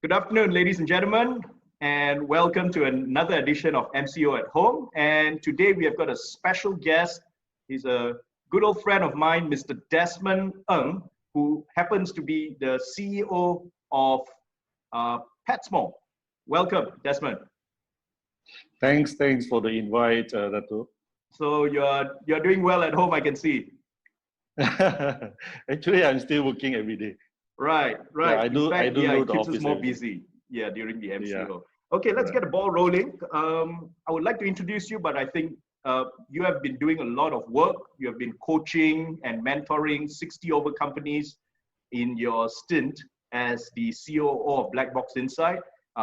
Good afternoon, ladies and gentlemen, and welcome to another edition of MCO at Home. And today we have got a special guest. He's a good old friend of mine, Mr. Desmond Ng, who happens to be the CEO of Petsmore. Welcome, Desmond. Thanks for the invite, Datuk. So you're doing well at home, I can see. Actually, I'm still working every day. Right. Yeah, I do it go to keeps office us more every day. busy. Yeah, during the MCO. Yeah. Okay, let's get the ball rolling. I would like to introduce you, but I think you have been doing a lot of work. You have been coaching and mentoring 60 over companies in your stint as the COO of Black Box Insight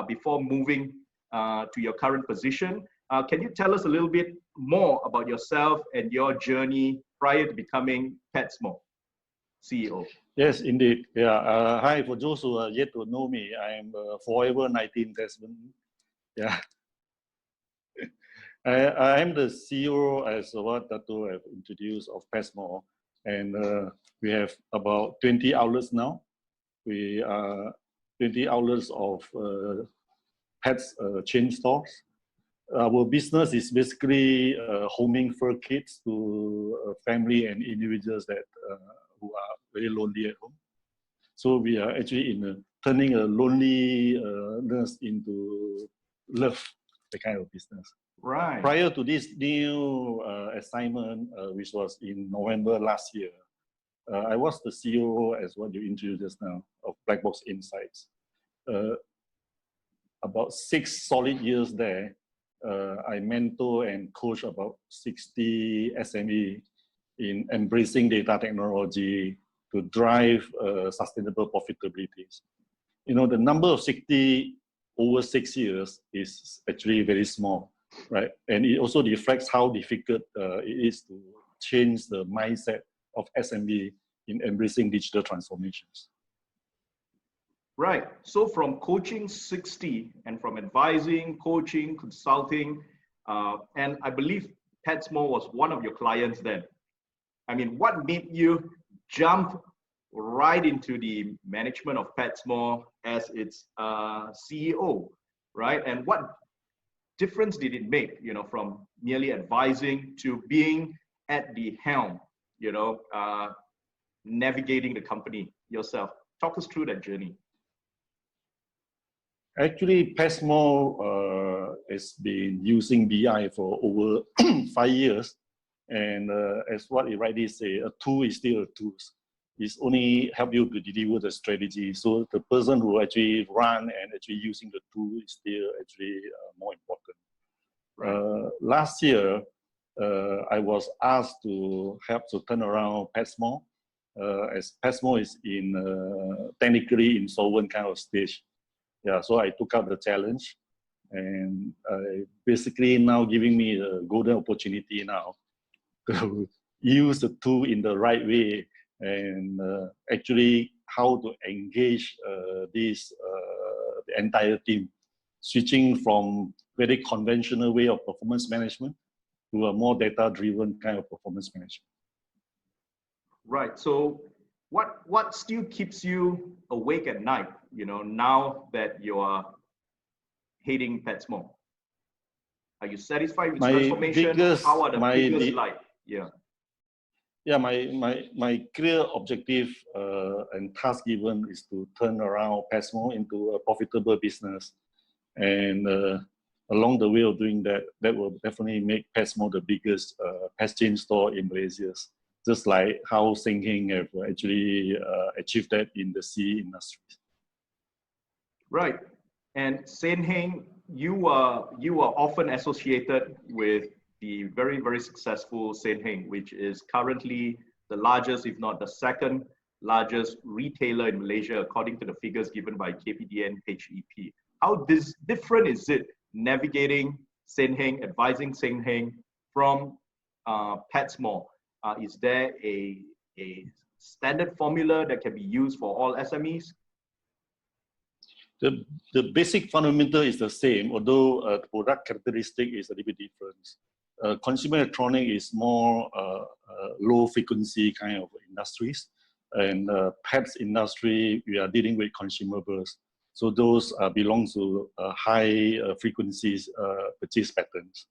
before moving to your current position. Can you tell us a little bit more about yourself and your journey prior to becoming Petsmore CEO? Yes, indeed. Yeah. Hi, for those who are yet to know me, I am forever 19 Desmond. Yeah. I am the CEO, as what Datuk have introduced, of Petsmore, and we have about 20 outlets now. We are 20 outlets of pets chain stores. Our business is basically homing fur kits to family and individuals that who are very lonely at home. So we are actually turning a loneliness into love, the kind of business. Right. Prior to this new assignment, which was in November last year, I was the CEO, as what you introduced just now, of Black Box Insights. About 6 solid years there, I mentor and coach about 60 SME in embracing data technology to drive sustainable profitability. You know, the number of 60 over 6 years is actually very small, right? And it also reflects how difficult it is to change the mindset of SME in embracing digital transformations. Right. So from coaching 60 and from advising, coaching, consulting, and I believe Petsmore was one of your clients then. I mean, what made you jump right into the management of Petsmore as its CEO, right? And what difference did it make, you know, from merely advising to being at the helm, you know, navigating the company yourself? Talk us through that journey. Actually, Petsmore has been using BI for over 5 years. And as what you rightly say, a tool is still a tool. It's only help you to deliver the strategy. So the person who actually run and actually using the tool is still actually more important. Right. Last year, I was asked to help to turn around Petsmore, as Petsmore is in technically insolvent kind of stage. Yeah, so I took up the challenge, and basically now giving me the golden opportunity now to use the tool in the right way and actually how to engage the entire team, switching from very conventional way of performance management to a more data-driven kind of performance management. Right. So what still keeps you awake at night, you know, now that you are heading Petsmore? Are you satisfied with transformation? How are the figures like? Yeah. Yeah, my clear objective and task given is to turn around Petsmore into a profitable business. And along the way of doing that, that will definitely make Petsmore the biggest pet chain store in Malaysia. Just like how Seng Heng have actually achieved that in the CE industry. Right. And Seng Heng, you are often associated with the very, very successful Seng Heng, which is currently the largest, if not the second largest retailer in Malaysia, according to the figures given by KPDN HEP. How different is it navigating Seng Heng, advising Seng Heng from Petsmore? Is there a standard formula that can be used for all SMEs? The basic fundamental is the same, although the product characteristic is a little bit different. Consumer electronic is more low frequency kind of industries, and pets industry, we are dealing with consumables. So those belong to high frequencies purchase patterns.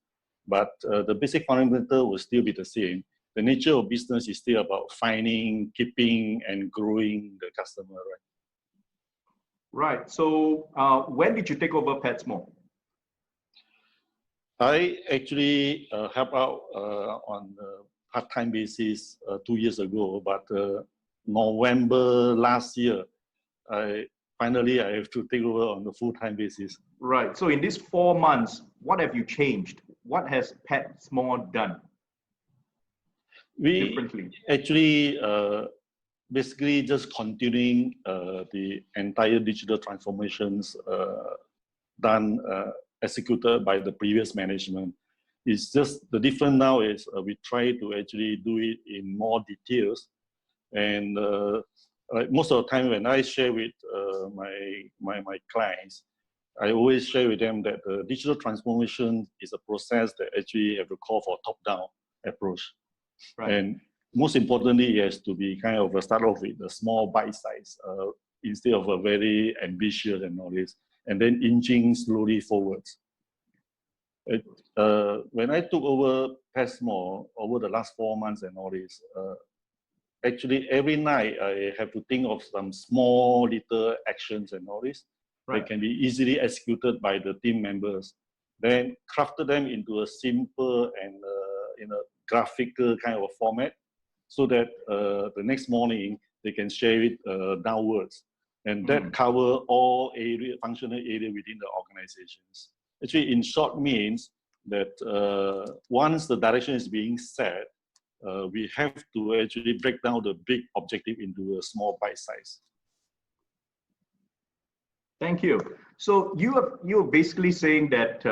But the basic fundamental will still be the same. The nature of business is still about finding, keeping, and growing the customer, right? Right. So when did you take over Petsmore? I actually help out on a part-time basis 2 years ago, but November last year, finally I have to take over on the full-time basis. Right. So in these 4 months, what have you changed? What has Petsmore done differently? Actually basically just continuing the entire digital transformations done executed by the previous management. It's just the difference now is we try to actually do it in more details, and like most of the time when I share with my clients, I always share with them that the digital transformation is a process that actually have to call for top-down approach. Right. And most importantly, it has to be kind of start off with a small bite size instead of a very ambitious and all this, and then inching slowly forwards. When I took over Petsmore over the last 4 months and all this, actually every night I have to think of some small little actions and all this. Right. That can be easily executed by the team members. Then crafted them into a simple and in a graphical kind of a format, so that the next morning they can share it downwards, and that cover all area, functional area within the organizations. Actually, in short, means that once the direction is being set, we have to actually break down the big objective into a small bite size. Thank you. So you're basically saying that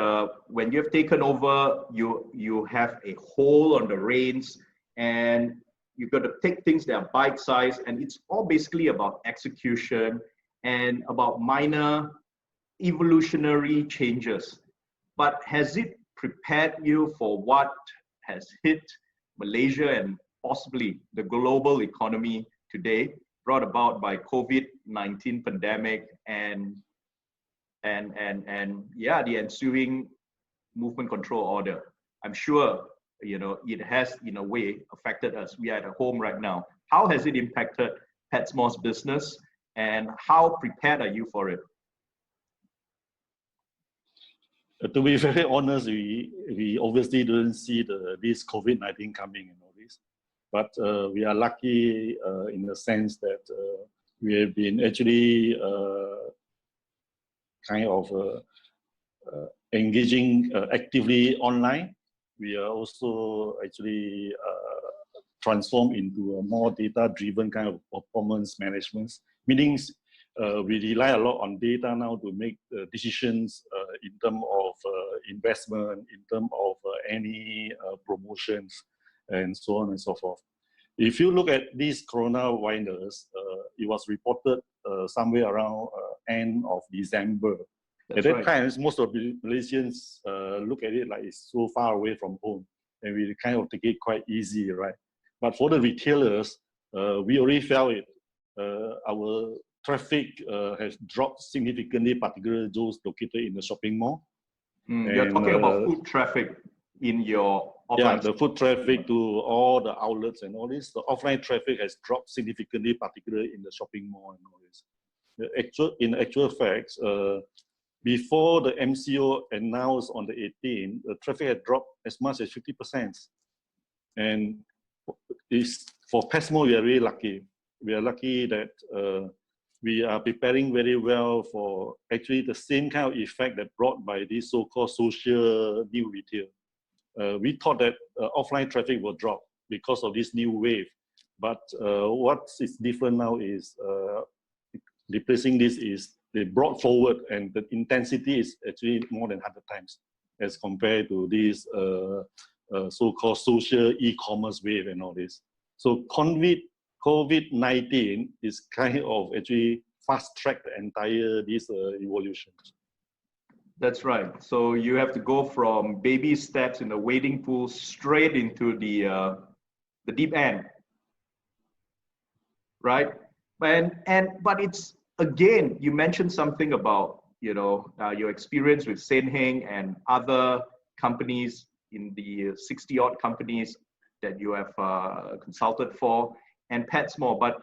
when you have taken over, you have a hold on the reins, and you've got to take things that are bite-sized, and it's all basically about execution and about minor evolutionary changes. But has it prepared you for what has hit Malaysia and possibly the global economy today, brought about by COVID-19 pandemic and yeah, the ensuing movement control order? I'm sure it has in a way affected us. We are at home right now. How has it impacted Petsmore's business, and how prepared are you for it? To be very honest, we obviously didn't see this COVID-19 coming and all this, but we are lucky in the sense that we have been actually kind of engaging actively online. We are also actually transformed into a more data-driven kind of performance management, meaning we rely a lot on data now to make decisions in terms of investment, in terms of any promotions, and so on and so forth. If you look at these coronavirus, it was reported somewhere around end of December. At that time, most of the Malaysians look at it like it's so far away from home, and we kind of take it quite easy, right? But for the retailers, we already felt it. Our traffic has dropped significantly, particularly those located in the shopping mall. You're talking about foot traffic in your offline. Yeah, the foot traffic to all the outlets and all this. The offline traffic has dropped significantly, particularly in the shopping mall and all this. In actual facts, before the MCO announced on the 18th, the traffic had dropped as much as 50%. And for Petsmore, we are really lucky. We are lucky that we are preparing very well for actually the same kind of effect that brought by this so-called social new retail. We thought that offline traffic will drop because of this new wave. But what is different now is replacing this is they brought forward, and the intensity is actually more than 100 times as compared to this so-called social e-commerce wave and all this. So COVID-19 is kind of actually fast-tracked the entire this evolution. That's right. So you have to go from baby steps in the wading pool straight into the deep end, right? But it's again, you mentioned something about, your experience with Ng and other companies in the 60 odd companies that you have consulted for, and Petsmore. But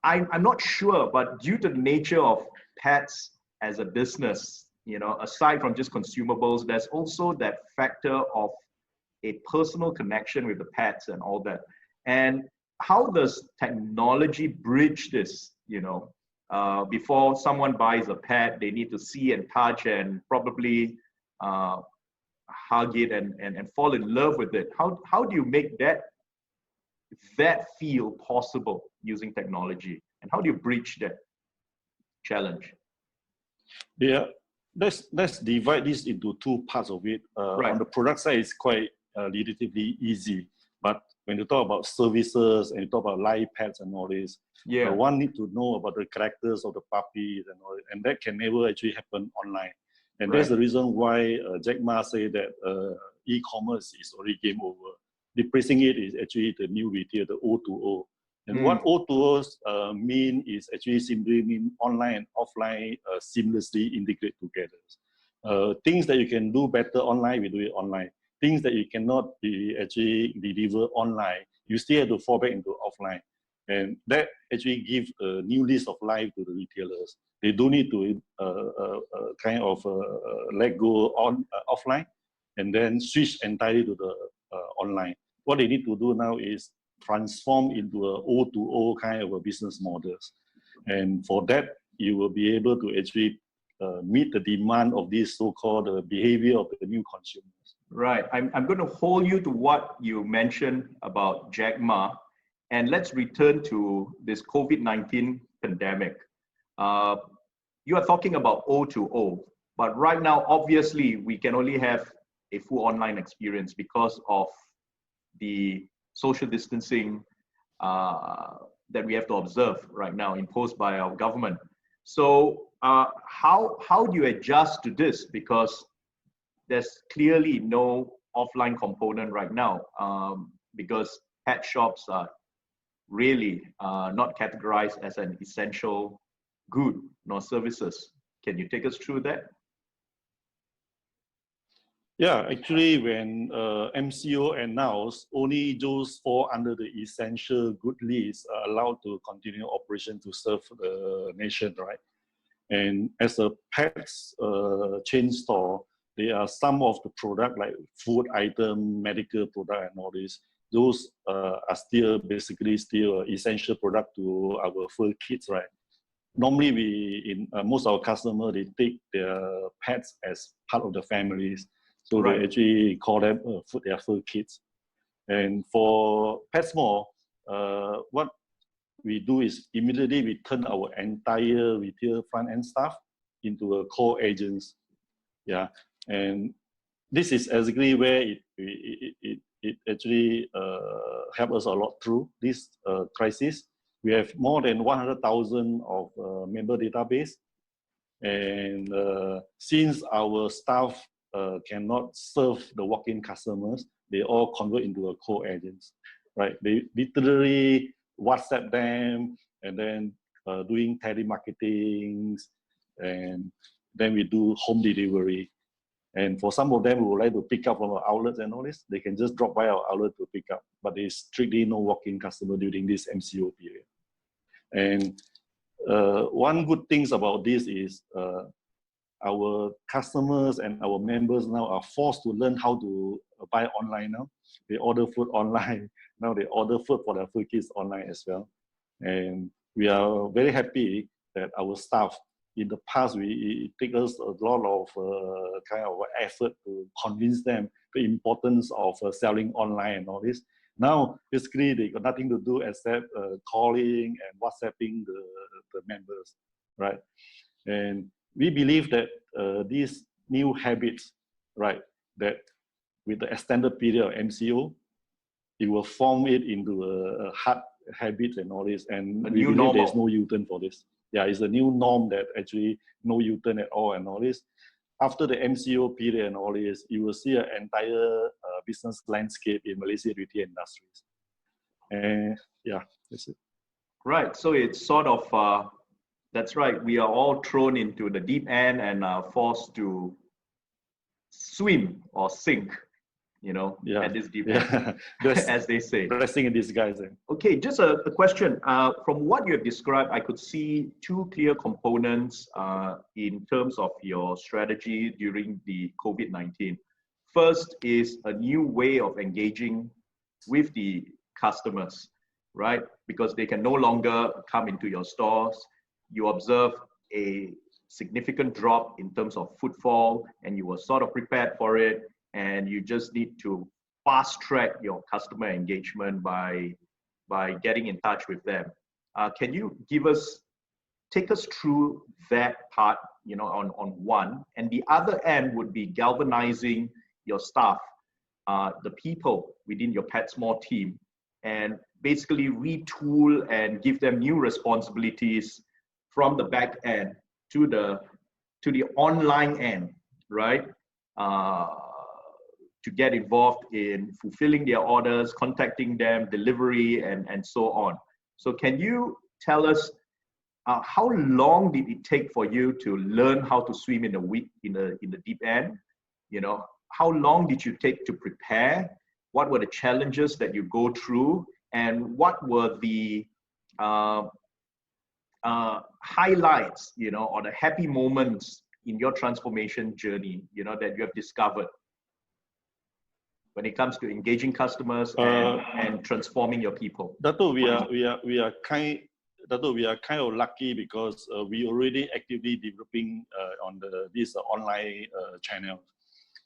I'm not sure, but due to the nature of pets as a business, aside from just consumables, there's also that factor of a personal connection with the pets and all that. And how does technology bridge this? Before someone buys a pet, they need to see and touch and probably hug it and fall in love with it. How do you make that feel possible using technology? And how do you bridge that challenge? Yeah, let's divide this into two parts of it. Right. On the product side, it's quite relatively easy. But when you talk about services and you talk about live pets and all this, yeah, one need to know about the characters of the puppies and all, and that can never actually happen online. And that's the reason why Jack Ma said that e-commerce is already game over. Replacing it is actually the new retail, the O2O. And what O2O mean is actually simply mean online and offline seamlessly integrate together. Things that you can do better online, we do it online. Things that you cannot be actually deliver online, you still have to fall back into offline. And that actually gives a new lease of life to the retailers. They don't need to let go on offline and then switch entirely to the online. What they need to do now is transform into a O2O kind of a business models. And for that, you will be able to actually meet the demand of this so-called behavior of the new consumers. Right. I'm going to hold you to what you mentioned about Jack Ma, and let's return to this COVID-19 pandemic. You are talking about O2O, but right now, obviously, we can only have a full online experience because of the social distancing that we have to observe right now, imposed by our government. So how do you adjust to this? Because there's clearly no offline component right now, because pet shops are really not categorized as an essential good nor services. Can you take us through that? Yeah, actually, when MCO announced, only those fall under the essential good list are allowed to continue operation to serve the nation, right? And as a pets chain store, there are some of the product like food item, medical product, and all this. Those are still basically still essential product to our fur kids, right? Normally, most of our customers, they take their pets as part of the families. So they actually call them their fur kids. And for Petsmore, what we do is immediately we turn our entire retail front end staff into a core agents. Yeah, and this is exactly where it actually helped us a lot through this crisis. We have more than 100,000 of member database, and since our staff cannot serve the walk-in customers, they all convert into a core agents, right? They literally WhatsApp them and then doing telemarketing, and then we do home delivery. And for some of them who would like to pick up from our outlets and all this, they can just drop by our outlet to pick up. But there's strictly no walk-in customer during this MCO period. And one good thing about this is our customers and our members now are forced to learn how to buy online now. They order food online. Now they order food for their food kids online as well. And we are very happy that our staff, in the past, it takes us a lot of kind of effort to convince them the importance of selling online and all this. Now, basically, they got nothing to do except calling and WhatsApping the members, right? And we believe that these new habits, right, that with the extended period of MCO, it will form it into a hard habit and all this. And we believe there's no U-turn for this. Yeah, it's a new norm that actually no U-turn at all and all this. After the MCO period and all this, you will see an entire business landscape in Malaysia retail industries. And yeah, that's it. Right. So it's sort of That's right. We are all thrown into the deep end and are forced to swim or sink, at this deep end, as they say. Blessing in disguise. Okay, just a question. From what you have described, I could see two clear components in terms of your strategy during the COVID-19. First is a new way of engaging with the customers, right? Because they can no longer come into your stores. You observe a significant drop in terms of footfall, and you were sort of prepared for it, and you just need to fast track your customer engagement by getting in touch with them. Can you take us through that part, on one, and the other end would be galvanizing your staff, the people within your Petsmore team, and basically retool and give them new responsibilities from the back end to the online end, right? To get involved in fulfilling their orders, contacting them, delivery, and so on. So can you tell us how long did it take for you to learn how to swim in the deep end? How long did you take to prepare? What were the challenges that you go through, and what were the highlights, or the happy moments in your transformation journey, that you have discovered when it comes to engaging customers and transforming your people? Datuk, we are kind of lucky because we already actively developing on this online channel.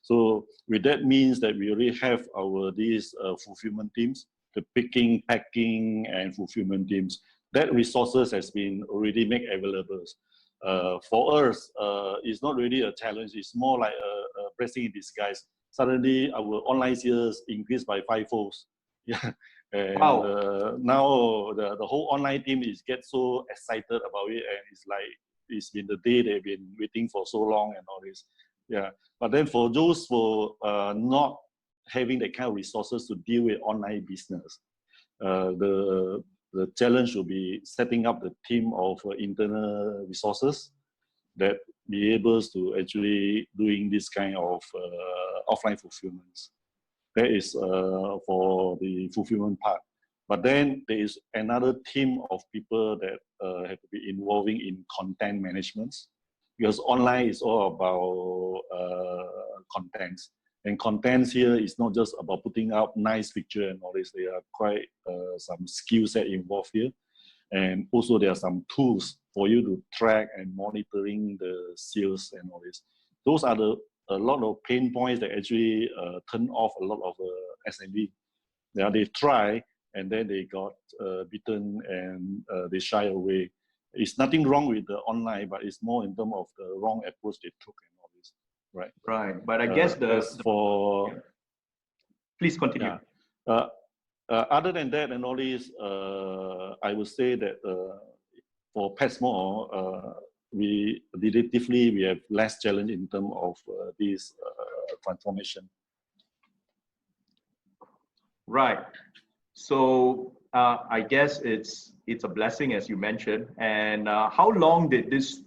So with that means that we already have these fulfillment teams, the picking, packing, and fulfillment teams. That resources has been already made available. For us, it's not really a challenge. It's more like a blessing in disguise. Suddenly, our online sales increased by 5-fold. Yeah, and wow. Now the whole online team get so excited about it, and it's like it's been the day they've been waiting for so long and all this. Yeah, but then for those who not having the kind of resources to deal with online business, the challenge will be setting up the team of internal resources that be able to actually doing this kind of offline fulfillments. That is for the fulfillment part. But then there is another team of people that have to be involving in content management, because online is all about contents. And contents here is not just about putting out nice picture and all this. There are quite some skill set involved here. And also there are some tools for you to track and monitoring the sales and all this. Those are a lot of pain points that actually turn off a lot of SME. They try and then they got bitten and they shy away. It's nothing wrong with the online, but it's more in terms of the wrong approach they took and all this. Right. Right. But I guess please continue. Yeah. Other than that and all this, I would say that for Petsmore, we have less challenge in terms of this transformation. Right. So I guess it's a blessing, as you mentioned. And how long did this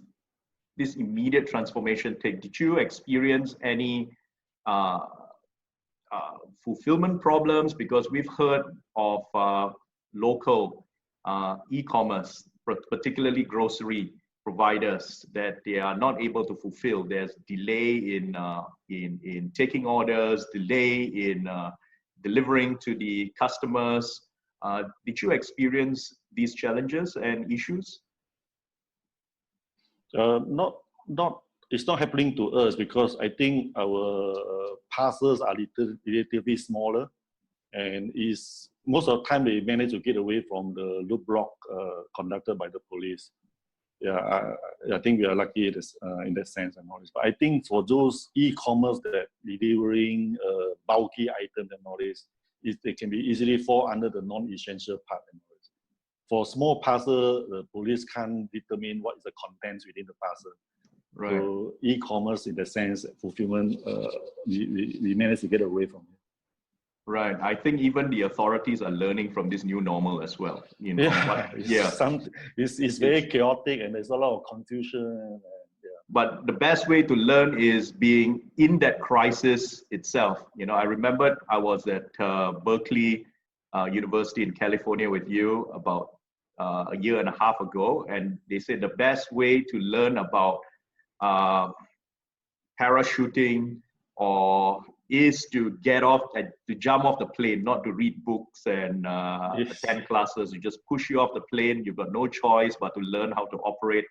immediate transformation take? Did you experience any fulfillment problems? Because we've heard of local e-commerce, particularly grocery providers, that they are not able to fulfill. There's delay in taking orders, delay in delivering to the customers. Did you experience these challenges and issues? It's not happening to us because I think our parcels are relatively smaller, and most of the time they manage to get away from the roadblock conducted by the police. Yeah, I think we are lucky in that sense and all this. But I think for those e-commerce that delivering bulky items and all this, they can be easily fall under the non-essential part and all this. For small parcel, the police can't determine what is the contents within the parcel. Right. So e-commerce, in the sense, fulfillment, we managed to get away from it. Right. I think even the authorities are learning from this new normal as well. You know, Yeah, it's very It's- chaotic and there's a lot of confusion. And, yeah. But the best way to learn is being in that crisis itself. You know, I remembered I was at Berkeley University in California with you about a year and a half ago, and they said the best way to learn about uh, parachuting or is to get off and to jump off the plane, not to read books and Yes. attend classes. You just push you off the plane. You've got no choice but to learn how to operate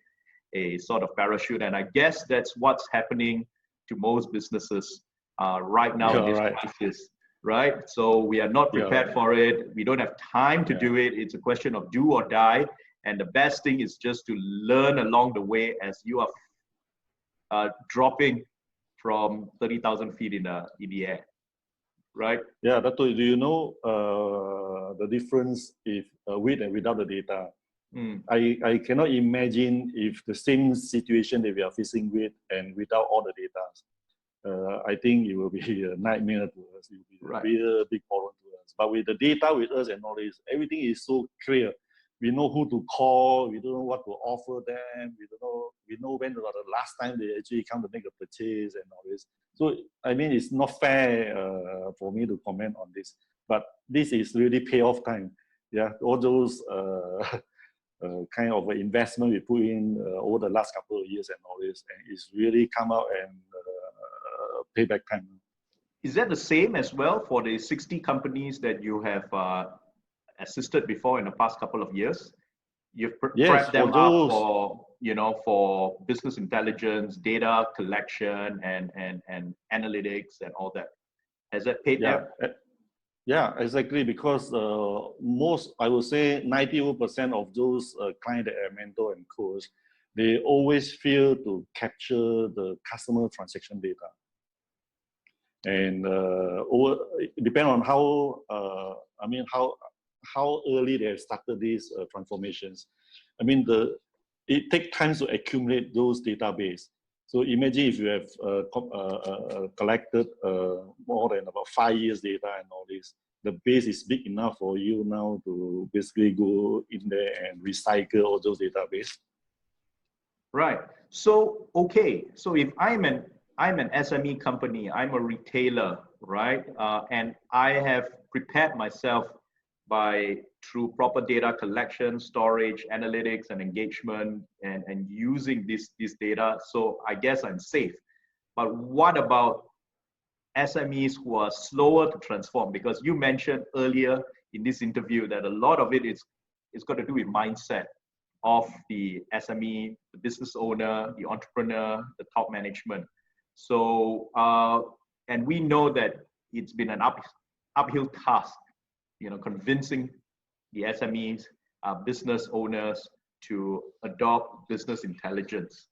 a sort of parachute. And I guess that's what's happening to most businesses right now in this crisis, right? So we are not prepared for it. We don't have time to do it. It's a question of do or die. And the best thing is just to learn along the way as you are dropping from 30,000 feet in the air, right? Yeah, Dato', do you know the difference if with and without the data? I cannot imagine if the same situation that we are facing with and without all the data. I think it will be a nightmare to us. It will be a real big problem to us. But with the data with us and all this, everything is so clear. We know who to call. We don't know what to offer them. We know when was the last time they actually come to make a purchase and all this. So I mean, it's not fair for me to comment on this. But this is really payoff time. Yeah, all those kind of investment we put in over the last couple of years and all this, and it's really come out and payback time. Is that the same as well for the 60 companies that you have assisted before in the past couple of years? You've prepped them up for, you know, for business intelligence, data collection, and analytics and all that. Has that paid them? Yeah, exactly. Because I would say 90% of those clients that I mentor and coach, they always feel to capture the customer transaction data. And depend on how how early they have started these transformations. I mean, it takes time to accumulate those database. So imagine if you have collected more than about 5 years data and all this, the base is big enough for you now to basically go in there and recycle all those database. Right. So, okay. So if I'm an SME company, I'm a retailer, right? And I have prepared myself through proper data collection, storage, analytics, and engagement, and using this data. So I guess I'm safe. But what about SMEs who are slower to transform? Because you mentioned earlier in this interview that a lot of it's got to do with mindset of the SME, the business owner, the entrepreneur, the top management. So, and we know that it's been an uphill task, you know, convincing the SMEs, business owners to adopt business intelligence.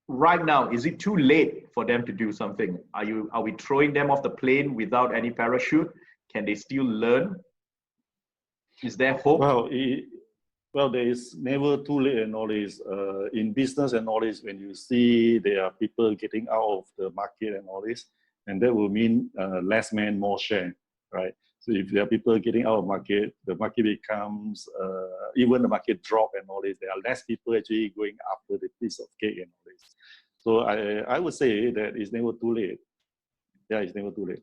Right now, is it too late for them to do something? Are we throwing them off the plane without any parachute? Can they still learn? Is there hope? Well, there is never too late and all this. In business and all this, when you see there are people getting out of the market and all this, and that will mean less man, more share, right? So if there are people getting out of market, the market becomes, even the market drop and all this, there are less people actually going after the piece of cake and all this. So I would say that it's never too late. Yeah, it's never too late.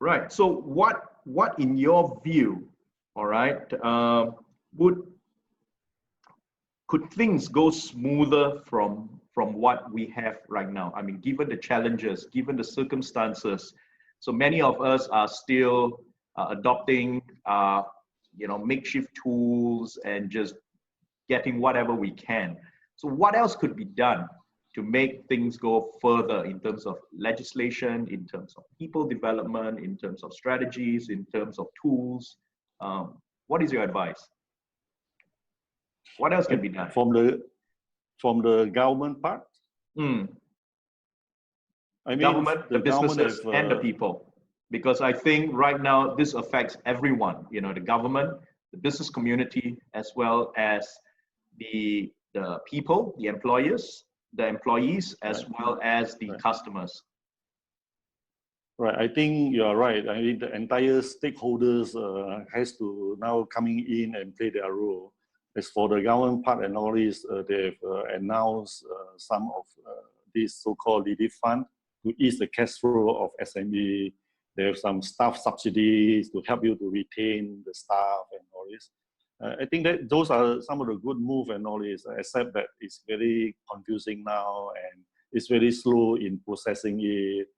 Right. So what in your view, all right, could things go smoother from what we have right now? I mean, given the challenges, given the circumstances, so many of us are still adopting, you know, makeshift tools and just getting whatever we can. So what else could be done to make things go further in terms of legislation, in terms of people development, in terms of strategies, in terms of tools? What is your advice? What else can be done? From the government part? I mean, government, the businesses, and the people. Because I think right now this affects everyone, you know, the government, the business community, as well as the people, the employers, the employees, as well as the customers. Right, I think you are right. I mean, the entire stakeholders has to now coming in and play their role. As for the government part and all this, they've announced some of this so-called relief fund to ease the cash flow of SME. They have some staff subsidies to help you to retain the staff and all this. I think that those are some of the good moves and all this, except that it's very confusing now and it's very slow in processing it.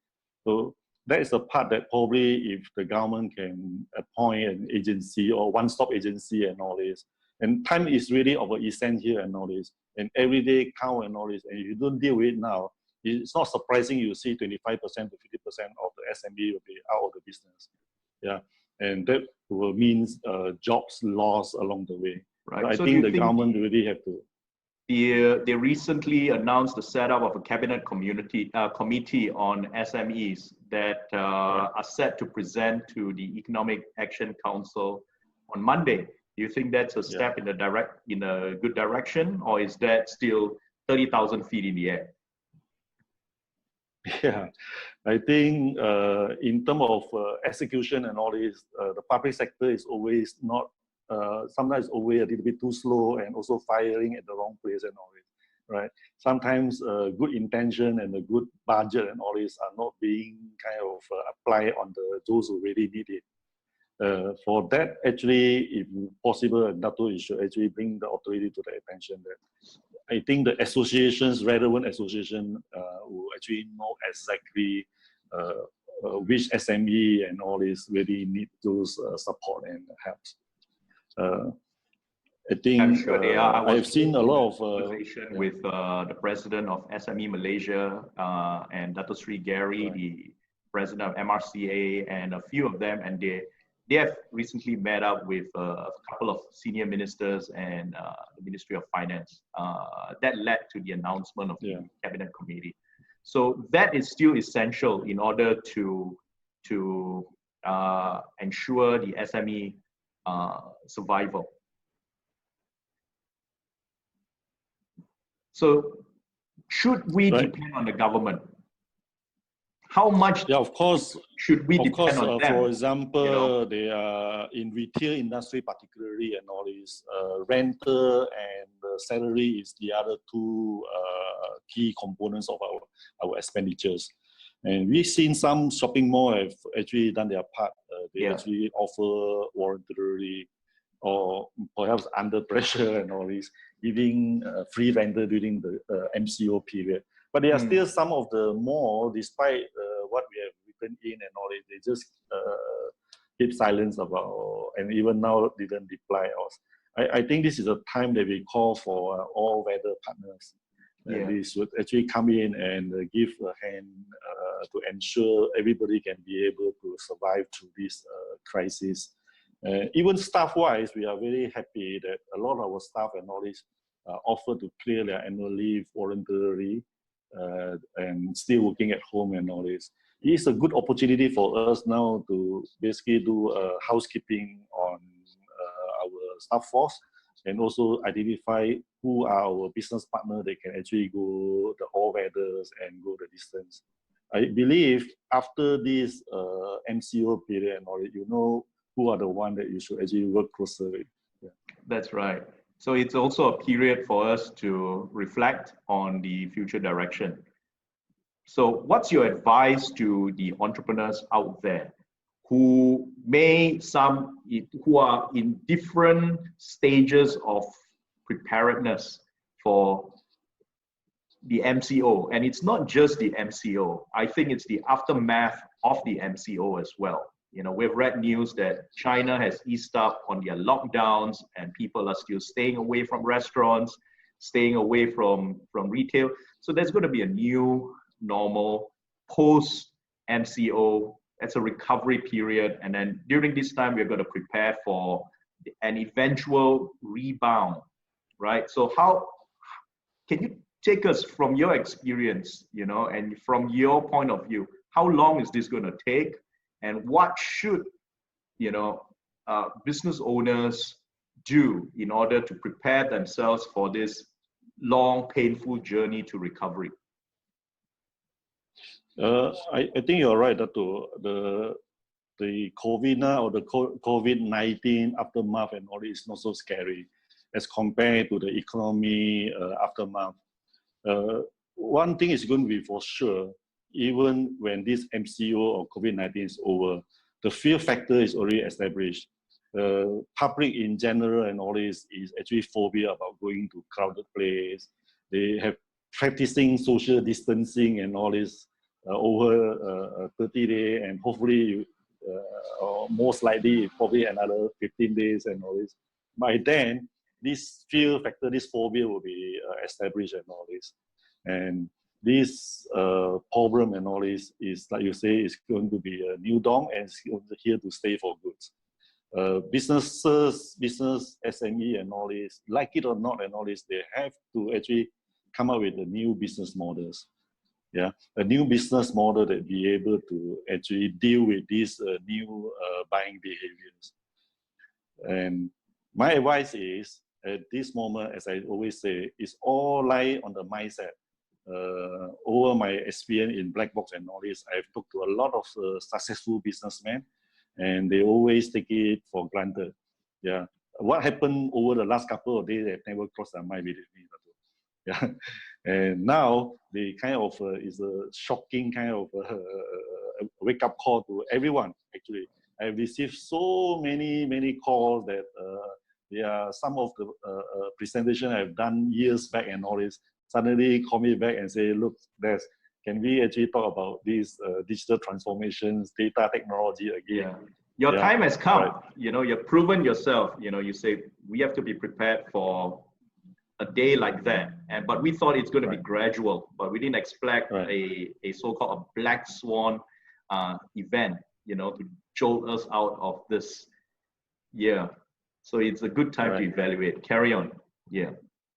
So that is the part that probably if the government can appoint an agency or one-stop agency and all this, and time is really of an essential and all this, and every day count and all this, and if you don't deal with it now, it's not surprising you see 25% to 50% of the SME will be out of the business. Yeah, and that will mean jobs lost along the way. Right. I so think the government really have to. They recently announced the setup of a cabinet committee on SMEs that are set to present to the Economic Action Council on Monday. Do you think that's a step in a good direction, or is that still 30,000 feet in the air? Yeah, I think in terms of execution and all this, the public sector is always not. Sometimes always a little bit too slow and also firing at the wrong place and all this, right? Sometimes good intention and a good budget and all this are not being kind of applied on those who really need it. For that, actually, if possible, Dato, you should actually bring the authority to the attention that I think the associations, relevant association, will actually know exactly which SME and all this really need those support and help. I think I'm sure they are. I've seen a lot of conversation with the president of SME Malaysia and Dato Sri Gary, the president of MRCA, and a few of them, and they have recently met up with a couple of senior ministers and the Ministry of Finance. That led to the announcement of the cabinet committee. So that is still essential in order to ensure the SME survival. So should we depend on the government? How much of course, should we depend on them? For example, they are in retail industry particularly and all this, rental and salary is the other two key components of our expenditures. And we've seen some shopping malls have actually done their part. They actually offer voluntarily or perhaps under pressure and all this, giving free rental during the MCO period. But there are still some of the malls, despite what we have written in and all this, they just keep silence about, and even now didn't reply us. I think this is a time that we call for all weather partners. They should actually come in and give a hand to ensure everybody can be able to survive through this crisis. Even staff-wise, we are very happy that a lot of our staff and all this offer to clear their annual leave voluntarily and still working at home and all this. It's a good opportunity for us now to basically do housekeeping on our staff force and also identify who are our business partners that can actually go the all weathers and go the distance. I believe after this MCO period and all that, you know who are the ones that you should actually work closer with. Yeah. That's right. So it's also a period for us to reflect on the future direction. So what's your advice to the entrepreneurs out there who are in different stages of preparedness for the MCO? And it's not just the MCO. I think it's the aftermath of the MCO as well. You know, we've read news that China has eased up on their lockdowns and people are still staying away from restaurants, staying away from retail. So there's going to be a new normal post-MCO. That's a recovery period. And then during this time, we're going to prepare for an eventual rebound, right? So how can you take us from your experience, you know, and from your point of view, how long is this going to take? And what should, you know, business owners do in order to prepare themselves for this long, painful journey to recovery? I think you're right, Dato. The COVID now or the COVID-19 aftermath and all this is not so scary as compared to the economy aftermath. One thing is going to be for sure, even when this MCO or COVID-19 is over, the fear factor is already established. Public in general and all this is actually phobia about going to crowded place. They have practicing social distancing and all this over 30 days, and hopefully or most likely probably another 15 days and all this. By then, this fear factor, this phobia will be established and all this. And this problem and all this is, like you say, is going to be a new dawn and it's here to stay for good. Businesses, business, SME and all this, like it or not and all this, they have to actually come up with the new business models. Yeah, a new business model that be able to actually deal with these new buying behaviors. And my advice is, at this moment, as I always say, it's all lie on the mindset. Over my experience in Black Box and all this, I've talked to a lot of successful businessmen, and they always take it for granted. Yeah, what happened over the last couple of days that never crossed their mind, believe me. Yeah, and now the kind of is a shocking kind of wake-up call to everyone. Actually, I've received so many calls that some of the presentation I've done years back and all this suddenly call me back and say, look, can we actually talk about these digital transformations, data technology again? Yeah. Your time has come. Right. You know, you've proven yourself. You know, you say we have to be prepared for a day like that, but we thought it's going to be gradual, but we didn't expect a so-called a black swan event, you know, to jolt us out of this year. So it's a good time to evaluate. Carry on. Yeah.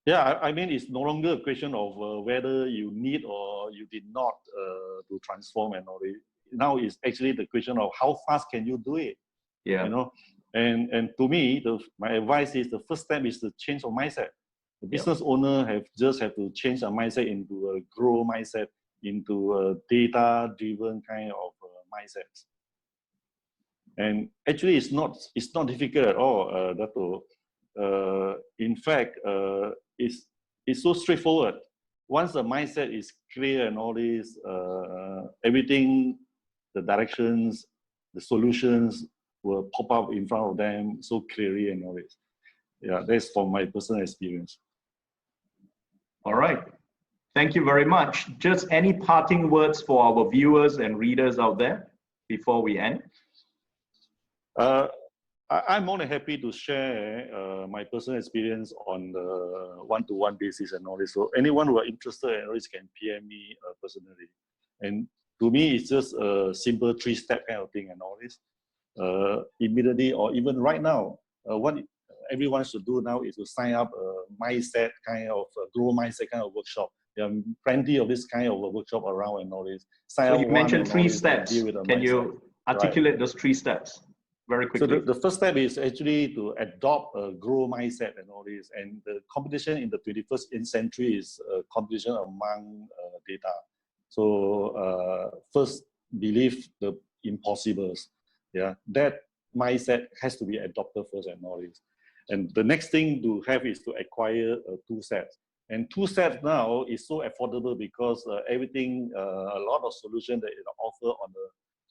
Yeah, I mean, it's no longer a question of whether you need or you did not to transform and all that. Now it's actually the question of how fast can you do it. Yeah. You know, and to me, my advice is the first step is to change your mindset. The business owner have to change their mindset into a grow mindset, into a data-driven kind of mindset. And actually, it's not difficult at all, Dato. In fact, it's so straightforward. Once the mindset is clear and all this, everything, the directions, the solutions will pop up in front of them so clearly and all this. Yeah, that's from my personal experience. All right. Thank you very much. Just any parting words for our viewers and readers out there before we end? I'm more than happy to share my personal experience on the one-to-one basis and all this. So anyone who are interested always can PM me personally. And to me, it's just a simple 3-step kind of thing and all this. Immediately or even right now, what everyone should do now is to sign up a mindset kind of grow mindset kind of workshop. There are plenty of this kind of workshop around and all this. So you mentioned 3 steps. Can you articulate those 3 steps very quickly? So the first step is actually to adopt a grow mindset and all this. And the competition in the 21st century is competition among data. So first, believe the impossibles. Yeah, that mindset has to be adopted first and all this. And the next thing to have is to acquire 2 sets. And 2 sets now is so affordable because everything, a lot of solutions that it offer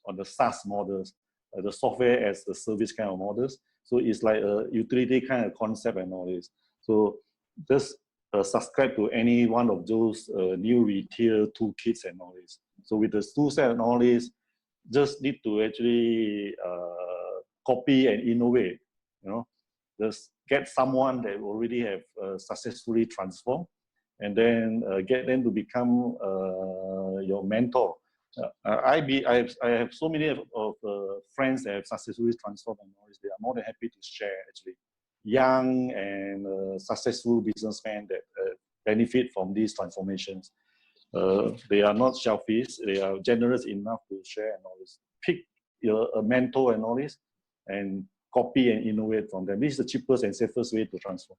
on the SaaS models, the software as the service kind of models. So it's like a utility kind of concept and all this. So just subscribe to any one of those new retail toolkits and all this. So with the 2 sets and all this, just need to actually copy and innovate, you know. Just get someone that already have successfully transformed, and then get them to become your mentor. I have so many of friends that have successfully transformed and all this. They are more than happy to share actually. Young and successful businessmen that benefit from these transformations. They are not selfish. They are generous enough to share and all this. Pick a mentor and all this, and copy and innovate from them. This is the cheapest and safest way to transform.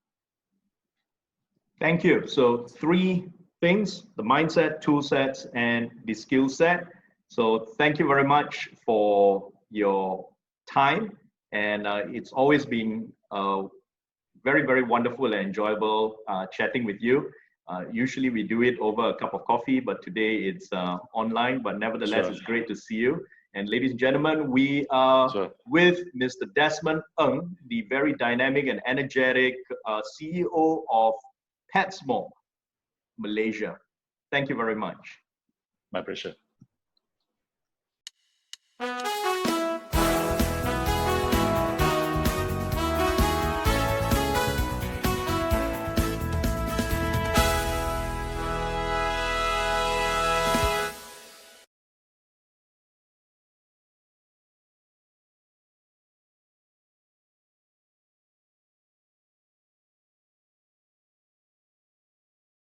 Thank you. So 3 things: the mindset, tool sets, and the skill set. So thank you very much for your time. And it's always been very, very wonderful and enjoyable chatting with you. Usually we do it over a cup of coffee, but today it's online, but nevertheless, Sure. it's great to see you. And ladies and gentlemen, we are with Mr. Desmond Ng, the very dynamic and energetic CEO of Petsmore, Malaysia. Thank you very much. My pleasure.